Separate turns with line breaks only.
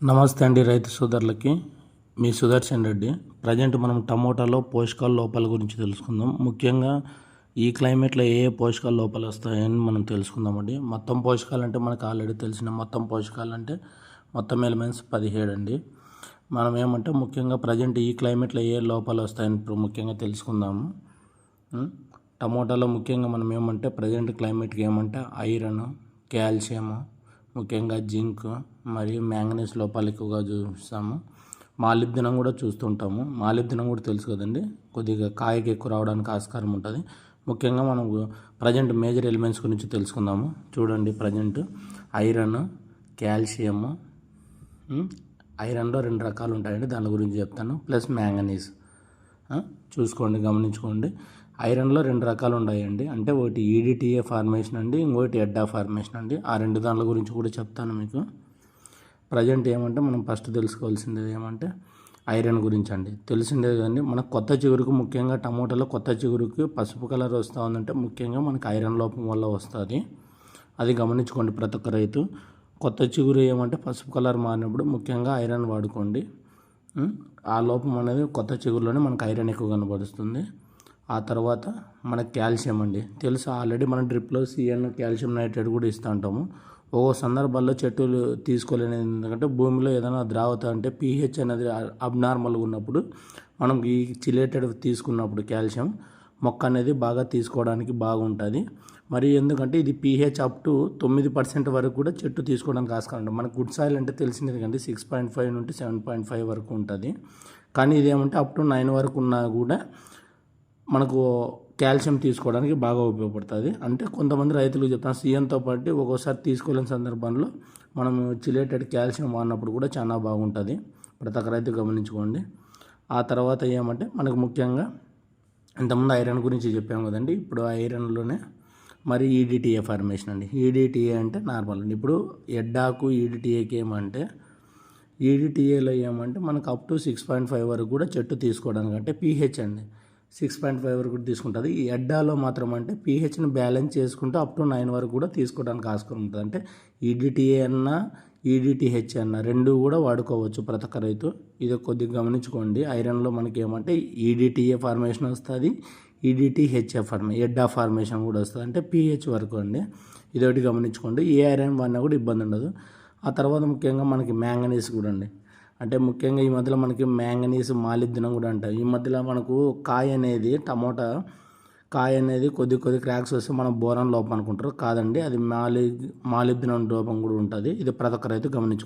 నమస్తే అండి రైతు సోదరులకి. మీ సుదర్శన్ రెడ్డి. ప్రజెంట్ మనం టమోటాలో పోషకాల లోపాల గురించి తెలుసుకుందాం. ముఖ్యంగా ఈ క్లైమేట్లో ఏ ఏ పోషకాల లోపాలు వస్తాయని మనం తెలుసుకుందామండి. మొత్తం పోషకాలు అంటే మనకు ఆల్రెడీ తెలిసిన మొత్తం పోషకాలు అంటే మొత్తం ఎలిమెంట్స్ 17 అండి. మనం ఏమంటే ముఖ్యంగా ప్రజెంట్ ఈ క్లైమేట్లో ఏ లోపాలు వస్తాయని ఇప్పుడు ముఖ్యంగా తెలుసుకుందాము. టమోటాలో ముఖ్యంగా మనం ఏమంటే ప్రజెంట్ క్లైమేట్కి ఏమంటే ఐరన్, కాల్షియం, ముఖ్యంగా జింక్ మరియు మ్యాంగనీస్ లోపాలు ఎక్కువగా చూస్తాము. మాలిబ్డినం కూడా చూస్తుంటాము. మాలిబ్డినం కూడా తెలుసు కదండి, కొద్దిగా కాయకి ఎక్కువ రావడానికి ఆస్కారం ఉంటుంది. ముఖ్యంగా మనం ప్రజెంట్ మేజర్ ఎలిమెంట్స్ గురించి తెలుసుకుందాము. చూడండి, ప్రజెంట్ ఐరన్, కాల్షియము. ఐరన్లో 2 రకాలు ఉంటాయండి, దాని గురించి చెప్తాను. ప్లస్ మ్యాంగనీస్ చూసుకోండి, గమనించుకోండి. ఐరన్లో 2 రకాలు ఉన్నాయండి. అంటే ఒకటి ఈడిటిఏ ఫార్మేషన్ అండి, ఇంకోటి ఎడ్డా ఫార్మేషన్ అండి. ఆ 2 దానిల గురించి కూడా చెప్తాను మీకు. ప్రజెంట్ ఏమంటే మనం ఫస్ట్ తెలుసుకోవాల్సింది ఏమంటే ఐరన్ గురించి అండి. తెలిసిందే కదండి, మనకు కొత్త చిగురుకు ముఖ్యంగా టమోటాలో కొత్త చిగురుకి పసుపు కలర్ వస్తూ ఉందంటే ముఖ్యంగా మనకు ఐరన్ లోపం వల్ల వస్తుంది. అది గమనించుకోండి ప్రతి ఒక్క రైతు. కొత్త చిగురు ఏమంటే పసుపు కలర్ మారినప్పుడు ముఖ్యంగా ఐరన్ వాడుకోండి. ఆ లోపం అనేది కొత్త చిగురులోనే మనకు ఐరన్ ఎక్కువ కనబడుతుంది. ఆ తర్వాత మనకు కాల్షియం అండి. తెలుసు ఆల్రెడీ మనం డ్రిప్లో సిఎన్, కాల్షియం నైట్రేట్ కూడా ఇస్తూ ఉంటాము. ఒక్కో సందర్భాల్లో చెట్టులు తీసుకోలేనిది, ఎందుకంటే భూమిలో ఏదైనా ద్రావత అంటే పీహెచ్ అనేది అబ్నార్మల్గా ఉన్నప్పుడు మనం ఈ చిలేటెడ్ తీసుకున్నప్పుడు కాల్షియం మొక్క అనేది బాగా తీసుకోవడానికి బాగుంటుంది. మరి ఎందుకంటే ఇది పీహెచ్ అప్ టు 9% వరకు కూడా చెట్టు తీసుకోవడానికి ఆస్కారం ఉంటుంది. మనకు గుడ్ సాయిల్ అంటే తెలిసినది కంటే 6.5 నుండి 7.5 వరకు ఉంటుంది. కానీ ఇదేమంటే అప్ టు 9 వరకు ఉన్నా కూడా మనకు కాల్షియం తీసుకోవడానికి బాగా ఉపయోగపడుతుంది. అంటే కొంతమంది రైతులు చెప్తాను సిఎన్తో పాటు ఒక్కోసారి తీసుకోలేని సందర్భంలో మనం చిలేటెడ్ కాల్షియం వాడినప్పుడు కూడా చాలా బాగుంటుంది. ప్రతి ఒక్క రైతు గమనించుకోండి. ఆ తర్వాత ఏమంటే మనకు ముఖ్యంగా ఇంతకుముందు ఐరన్ గురించి చెప్పాము కదండి. ఇప్పుడు ఐరన్లోనే మరి ఈడిటిఏ ఫార్మేషన్ అండి. ఈడిటిఏ అంటే నార్మల్ అండి. ఇప్పుడు ఎడ్డాకు ఈడిటిఏకి ఏమంటే ఈడిటిఏలో ఏమంటే మనకు అప్ టు 6.5 వరకు కూడా చెట్టు తీసుకోవడానికి అంటే పీహెచ్ అండి 6.5 వరకు తీసుకుంటుంది. ఈ ఎడ్డాలో మాత్రం అంటే పీహెచ్ని బ్యాలెన్స్ చేసుకుంటూ అప్ టు 9 వరకు కూడా తీసుకోవడానికి ఆస్కారం ఉంటుంది. అంటే ఈడిటిఏ అన్నా ఈడిటిహెచ్ అన్న 2 కూడా వాడుకోవచ్చు ప్రతి ఒక్క రైతు. ఇది కొద్దిగా గమనించుకోండి. ఐరన్లో మనకి ఏమంటే ఈడిటిఏ ఫార్మేషన్ వస్తుంది, ఈడిటిహెచ్ఎఫ్ ఎడ్డా ఫార్మేషన్ కూడా వస్తుంది. అంటే పీహెచ్ వరకు అండి. ఇదొకటి గమనించుకోండి. ఏ ఐరన్ వాడినా కూడా ఇబ్బంది ఉండదు. ఆ తర్వాత ముఖ్యంగా మనకి మ్యాంగనీస్ కూడా అండి. అంటే ముఖ్యంగా ఈ మధ్యలో మనకి మ్యాంగనీస్, మాలిబ్డినం కూడా అంటారు. ఈ మధ్యలో మనకు టమోటా కాయ అనేది కొద్ది క్రాక్స్ వస్తే మనం బోరాన్ లోపం అనుకుంటారు. కాదండి, అది మాలిబ్డినం లోపం కూడా ఉంటుంది. ఇది ప్రతి ఒక్క రైతు గమనించుకోండి.